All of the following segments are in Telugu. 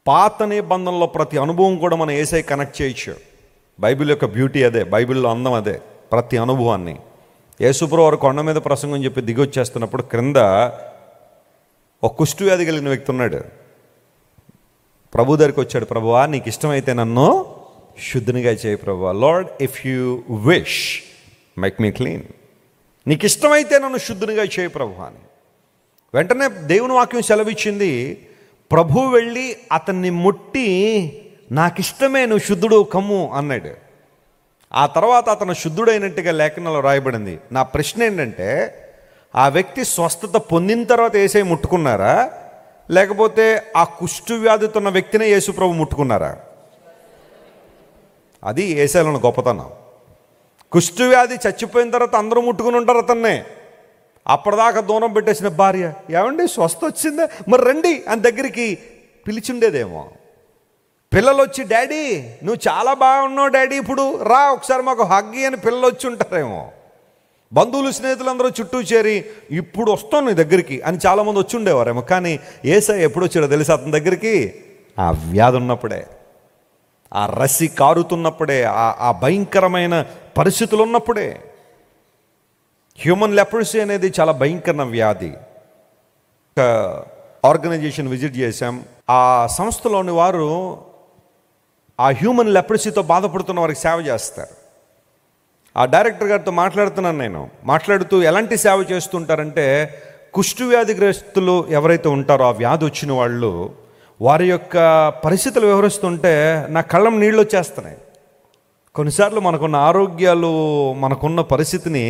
పాత నిబంధనలో ప్రతి అనుభవం కూడా మనం యేసయ్య కనెక్ట్ చేయొచ్చు. బైబిల్ యొక్క బ్యూటీ అదే, బైబిల్లో అందం అదే. ప్రతి అనుభవాన్ని యేసుప్రభువు వారు కొండ మీద ప్రసంగం చెప్పి దిగొచ్చేస్తున్నప్పుడు క్రింద ఒక కుష్టు వ్యాధి కలిగిన వ్యక్తి ఉన్నాడు. ప్రభు దగ్గరికి వచ్చాడు. ప్రభువా, నీకు ఇష్టమైతే నన్ను శుద్ధినిగా చేయి ప్రభువా. Lord, if you wish make me clean. నీకు ఇష్టమైతే నన్ను శుద్ధినిగా చేయి ప్రభువా అని. వెంటనే దేవుని వాక్యం సెలవిచ్చింది, ప్రభు వెళ్ళి అతన్ని ముట్టి నాకు ఇష్టమే, నువ్వు శుద్ధుడు కమ్ము అన్నాడు. ఆ తర్వాత అతను శుద్ధుడైనట్టుగా లేఖనంలో రాయబడింది. నా ప్రశ్న ఏంటంటే, ఆ వ్యక్తి స్వస్థత పొందిన తర్వాత యేసయ్య ముట్టుకున్నారా, లేకపోతే ఆ కుష్టు వ్యాధితో ఉన్న వ్యక్తినే యేసు ప్రభు ముట్టుకున్నారా? అది యేసయ్యలో ఉన్న గొప్పతనం. కుష్టు వ్యాధి చచ్చిపోయిన తర్వాత అందరూ ముట్టుకుని ఉంటారు అతన్నే. అప్పటిదాకా దూరం పెట్టేసిన భార్య, ఏమండి స్వస్థ వచ్చిందా, మరి రండి అని దగ్గరికి పిలిచిండేదేమో. పిల్లలు వచ్చి, డాడీ నువ్వు చాలా బాగున్నావు డాడీ, ఇప్పుడు రా ఒకసారి మాకు హగ్గి అని పిల్లలు వచ్చి ఉంటారేమో. బంధువులు స్నేహితులందరూ చుట్టూ చేరి, ఇప్పుడు వస్తాను నీ దగ్గరికి అని చాలామంది వచ్చి ఉండేవారేమో. కానీ యేసయ్య ఎప్పుడు వచ్చాడో తెలుసా అతని దగ్గరికి? ఆ వ్యాధి ఉన్నప్పుడే, ఆ రసి కారుతున్నప్పుడే, ఆ భయంకరమైన పరిస్థితులు ఉన్నప్పుడే. హ్యూమన్ లెప్రసీ అనేది చాలా భయంకరమైన వ్యాధి. ఒక ఆర్గనైజేషన్ విజిట్ చేశాం. ఆ సంస్థలోని వారు ఆ హ్యూమన్ లెప్రసీతో బాధపడుతున్న వారికి సేవ చేస్తారు. ఆ డైరెక్టర్ గారితో మాట్లాడుతున్నాను నేను. మాట్లాడుతూ ఎలాంటి సేవ చేస్తుంటారంటే, కుష్టు వ్యాధిగ్రస్తులు ఎవరైతే ఉంటారో, ఆ వ్యాధి వచ్చిన వాళ్ళు, వారి యొక్క పరిస్థితులు వివరిస్తుంటే నా కళ్ళం నీళ్ళు వచ్చేస్తున్నాయి. కొన్నిసార్లు మనకున్న ఆరోగ్యాలు, మనకున్న పరిస్థితిని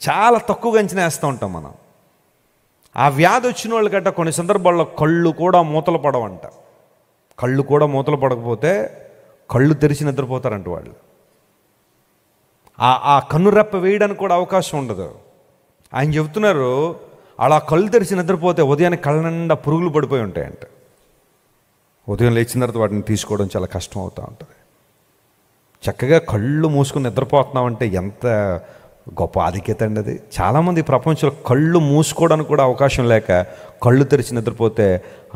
చాలా తక్కువగా అంచనా వేస్తూ ఉంటాం మనం. ఆ వ్యాధి వచ్చిన వాళ్ళకంట కొన్ని సందర్భాల్లో కళ్ళు కూడా మూతలు పడవంట. కళ్ళు కూడా మూతలు పడకపోతే కళ్ళు తెరిచి నిద్రపోతారంట వాళ్ళు. ఆ కన్నురెప్ప వేయడానికి కూడా అవకాశం ఉండదు. ఆయన చెబుతున్నారు, అలా కళ్ళు తెరిచి నిద్రపోతే ఉదయాన్నే కళ్ళ నిండా పురుగులు పడిపోయి ఉంటాయంట. ఉదయం లేచిన తర్వాత వాటిని తీసుకోవడం చాలా కష్టం అవుతూ ఉంటుంది. చక్కగా కళ్ళు మూసుకుని నిద్రపోతున్నామంటే ఎంత గొప్ప ఆధిక్యత అండి అది. చాలామంది ప్రపంచంలో కళ్ళు మూసుకోవడానికి కూడా అవకాశం లేక కళ్ళు తెరిచి నిద్రపోతే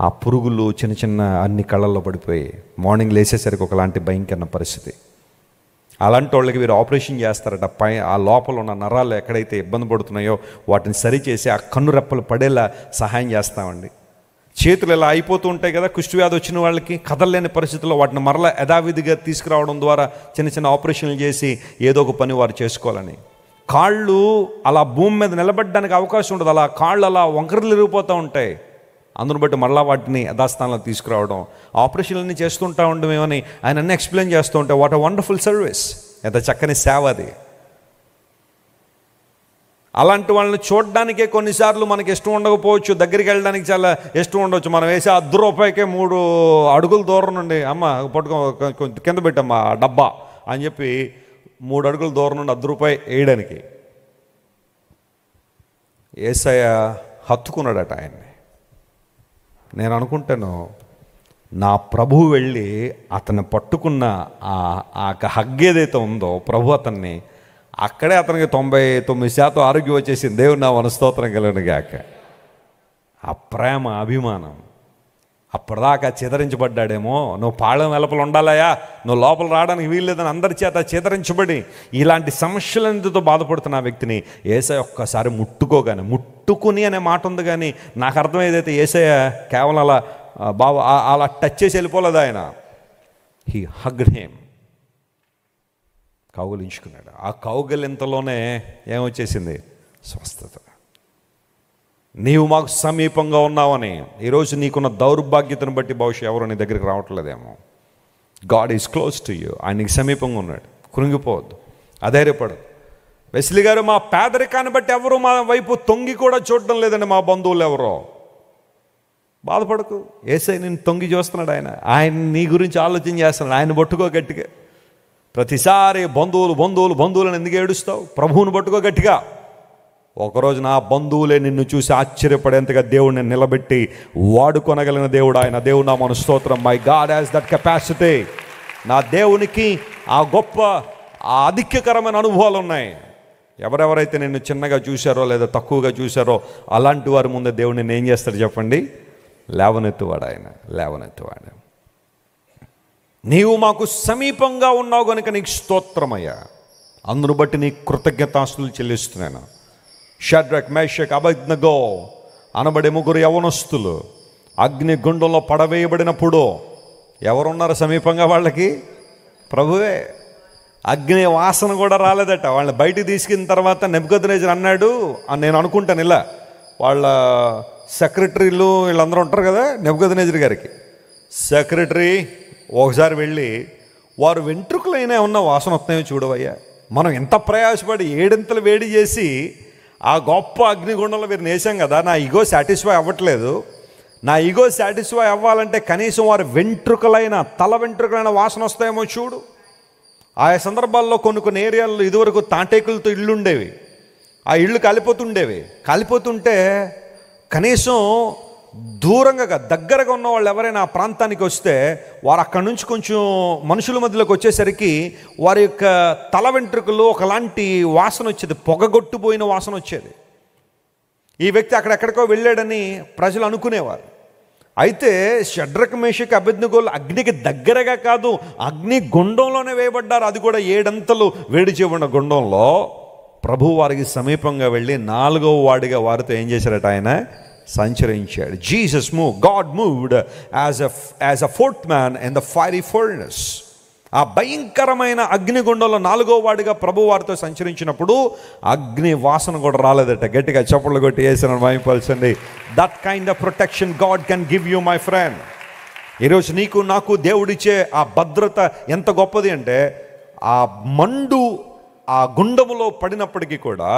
ఆ పురుగులు చిన్న చిన్న అన్ని కళ్ళల్లో పడిపోయి మార్నింగ్ లేచేసరికి ఒకలాంటి భయంకరమైన పరిస్థితి. అలాంటి వాళ్ళకి వీరు ఆపరేషన్ చేస్తారట. ఆ లోపల ఉన్న నరాలు ఎక్కడైతే ఇబ్బంది పడుతున్నాయో వాటిని సరిచేసి ఆ కన్ను రెప్పలు పడేలా సహాయం చేస్తామండి. చేతులు ఇలా అయిపోతూ ఉంటాయి కదా కుష్టు వ్యాధి వచ్చిన వాళ్ళకి, కదలలేని పరిస్థితుల్లో వాటిని మరలా యథావిధిగా తీసుకురావడం ద్వారా చిన్న చిన్న ఆపరేషన్లు చేసి ఏదో ఒక పని వారు చేసుకోవాలని. కాళ్ళు అలా భూమి మీద నిలబడడానికి అవకాశం ఉండదు. అలా కాళ్ళు అలా వంకరలు ఇరిగిపోతూ ఉంటాయి. అందును బట్టి మళ్ళీ వాటిని యథాస్థానంలో తీసుకురావడం, ఆపరేషన్లన్నీ చేస్తుంటా ఉండమేమని ఆయన అన్నీ ఎక్స్ప్లెయిన్ చేస్తూ ఉంటే, వాట్ అ వండర్ఫుల్ సర్వీస్, ఎంత చక్కని సేవ అది. అలాంటి వాళ్ళని చూడడానికే కొన్నిసార్లు మనకి ఇష్టం ఉండకపోవచ్చు, దగ్గరికి వెళ్ళడానికి చాలా ఇష్టం ఉండవచ్చు. మనం వేసే ₹10 3 అడుగుల దూరం నుండి, అమ్మ పట్టుకో కింద పెట్టమ్మా డబ్బా అని చెప్పి 3 అడుగుల దూరం నుండి ₹10 వేయడానికి యేసయ్య హత్తుకున్నాడట ఆయన్ని. నేను అనుకుంటాను, నా ప్రభువు వెళ్ళి అతన్ని పట్టుకున్న ఆ హగ్ ఏదైతే ఉందో, ప్రభు అతన్ని అక్కడే అతనికి 99% ఆరోగ్యం వచ్చేసింది. దేవుడు నా మనస్తోత్రం కలిగిన గాక. ఆ ప్రేమ, అభిమానం. అప్పటిదాకా చిదరించబడ్డాడేమో, నువ్వు పాళెం వెలుపల ఉండాలయా, నువ్వు లోపల రావడానికి వీల్లేదని అందరి చేత చిదరించబడి ఇలాంటి సమస్యలన్నిటితో బాధపడుతున్న ఆ వ్యక్తిని యేసయ్య ఒక్కసారి ముట్టుకోగానే, ముట్టుకుని అనే మాట ఉంది కానీ నాకు అర్థం ఏదైతే యేసయ్య కేవలం అలా అలా టచ్ చేసి వెళ్ళిపోలేదు ఆయన. హీ హగ్డ్ హిమ్, కౌగిలించుకున్నాడు. ఆ కౌగిలింతలోనే ఏమొచ్చేసింది? స్వస్థత. నీవు మాకు సమీపంగా ఉన్నావని. ఈరోజు నీకున్న దౌర్భాగ్యతను బట్టి బహుశా ఎవరు నీ దగ్గరికి రావట్లేదేమో. God is close to you. ఆయన నీకు సమీపంగా ఉన్నాడు. కృంగిపోవద్దు, అధైర్యపడదు. వెస్లీ గారు, మా పేదరికాన్ని బట్టి ఎవరు మా వైపు తొంగి కూడా చూడడం లేదండి, మా బంధువులు ఎవరో. బాధపడకు, యేసయ్య నిన్ను తొంగి చూస్తున్నాడు. ఆయన నీ గురించి ఆలోచన చేస్తున్నాడు. ఆయన పట్టుకో గట్టిగా. ప్రతిసారి బంధువులను ఎందుకు ఏడుస్తావు? ప్రభువుని పట్టుకో గట్టిగా. ఒకరోజు నా బంధువులే నిన్ను చూసి ఆశ్చర్యపడేంతగా దేవుడిని నిలబెట్టి వాడుకొనగలిగిన దేవుడు ఆయన. దేవుడు నా మన స్తోత్రం. My God has that capacity. నా దేవునికి ఆ గొప్ప ఆధిక్యకరమైన అనుభవాలు ఉన్నాయి. ఎవరెవరైతే నిన్ను చిన్నగా చూశారో లేదా తక్కువగా చూశారో అలాంటి వారి ముందే దేవుడు నిన్ను ఏం చేస్తాడు చెప్పండి? లేవనెత్తువాడు ఆయన, లేవనెత్తువాడు. నీవు మాకు సమీపంగా ఉన్నావు కనుక నీకు స్తోత్రమయ్యా. అందును బట్టి నీ కృతజ్ఞతాస్తులు చెల్లిస్తున్నాను. షడ్రక్, మేషక్, అబేద్నెగో అనబడే 3 యవనస్తులు అగ్నిగుండంలో పడవేయబడినప్పుడు ఎవరున్నారు సమీపంగా? వాళ్ళకి ప్రభువే. అగ్ని వాసన కూడా రాలేదట. వాళ్ళని బయటికి తీసుకున్న తర్వాత నెబుకద్నెజర్ అన్నాడు అని నేను అనుకుంటాను, ఇలా వాళ్ళ సెక్రటరీలు వీళ్ళందరూ ఉంటారు కదా నెబుకద్నెజర్ గారికి, సెక్రటరీ ఒకసారి వెళ్ళి వారు వెంట్రుకలైనా ఉన్న వాసన వస్తున్నాయో చూడవయ్యా. మనం ఎంత ప్రయాసపడి 7 వేడి చేసి ఆ గొప్ప అగ్నిగుండంలో వీరిని వేసాం కదా, నా ఈగో సాటిస్ఫై అవ్వట్లేదు. నా ఈగో సాటిస్ఫై అవ్వాలంటే కనీసం వారి తల వెంట్రుకలైన వాసన వస్తాయేమో చూడు. ఆయా సందర్భాల్లో కొన్ని ఏరియాల్లో ఇదివరకు తాటేకులతో ఇళ్ళు ఉండేవి. ఆ ఇళ్ళు కాలిపోతుంటే కనీసం దూరంగా దగ్గరగా ఉన్న వాళ్ళు ఎవరైనా ఆ ప్రాంతానికి వస్తే వారు అక్కడి నుంచి కొంచెం మనుషుల మధ్యలోకి వచ్చేసరికి వారి యొక్క తల వెంట్రుకలు ఒకలాంటి వాసన వచ్చేది, పొగగొట్టుపోయిన వాసన వచ్చేది. ఈ వ్యక్తి అక్కడెక్కడికో వెళ్ళాడని ప్రజలు అనుకునేవారు. అయితే షడ్రక్, మేషక్, అబేద్నెగోలు అగ్నికి దగ్గరగా కాదు, అగ్ని గుండంలోనే వేయబడ్డారు. అది కూడా 7 వేడి చేయబడిన గుండంలో ప్రభు వారికి సమీపంగా వెళ్ళి 4వ వాడిగా వారితో ఏం చేశారట? ఆయన సంచరించాడు. Jesus God moved as a fourth man in the fiery furnace. ఆ భయంకరమైన అగ్నిగుండంలో 4వ వాడిగా ప్రభు వారితో సంచరించినప్పుడు అగ్ని వాసన కూడా రాలేదట. గట్టిగా చప్పట్లు కొట్టి వేసిన వాయించాల్సింది. That kind of protection God can give you my friend. ఈరోజు నీకు నాకు దేవుడిచ్చే ఆ భద్రత ఎంత గొప్పది అంటే, ఆ మండు ఆ గుండములో పడినప్పటికీ కూడా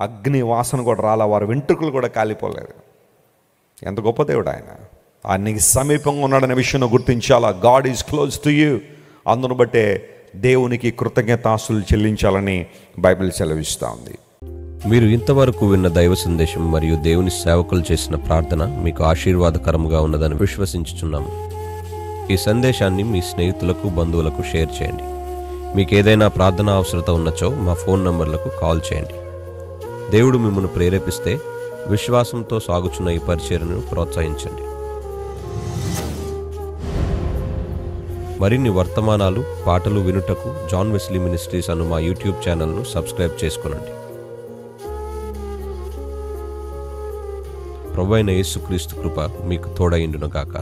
అగ్ని వాసన కూడా రాలా, వారి వెంట్రుకలు కూడా కాలిపోలేదు. ఎంత గొప్ప దేవుడు ఆయన. ఆయనకి సమీపంగా ఉన్నాడనే విషయం గుర్తించాలా. God is close to you. అందును బట్టే దేవునికి కృతజ్ఞతాస్తులు చెల్లించాలని బైబిల్ సెలవిస్తూ ఉంది. మీరు ఇంతవరకు విన్న దైవ సందేశం మరియు దేవుని సేవకులు చేసిన ప్రార్థన మీకు ఆశీర్వాదకరముగా ఉన్నదని విశ్వసించుచున్నాము. ఈ సందేశాన్ని మీ స్నేహితులకు, బంధువులకు షేర్ చేయండి. మీకు ఏదైనా ప్రార్థన అవసరత ఉన్నచో మా ఫోన్ నంబర్లకు కాల్ చేయండి. దేవుడు మిమ్మల్ని ప్రేరేపిస్తే విశ్వాసంతో సాగుచున్న ఈ పరిచర్యను ప్రోత్సహించండి. మరిన్ని వర్తమానాలు, పాటలు వినుటకు జాన్ వెస్లీ మినిస్ట్రీస్ అను మా యూట్యూబ్ ఛానల్ను సబ్స్క్రైబ్ చేసుకొనండి. ప్రభువైన యేసుక్రీస్తు కృప మీకు తోడైండును గాక.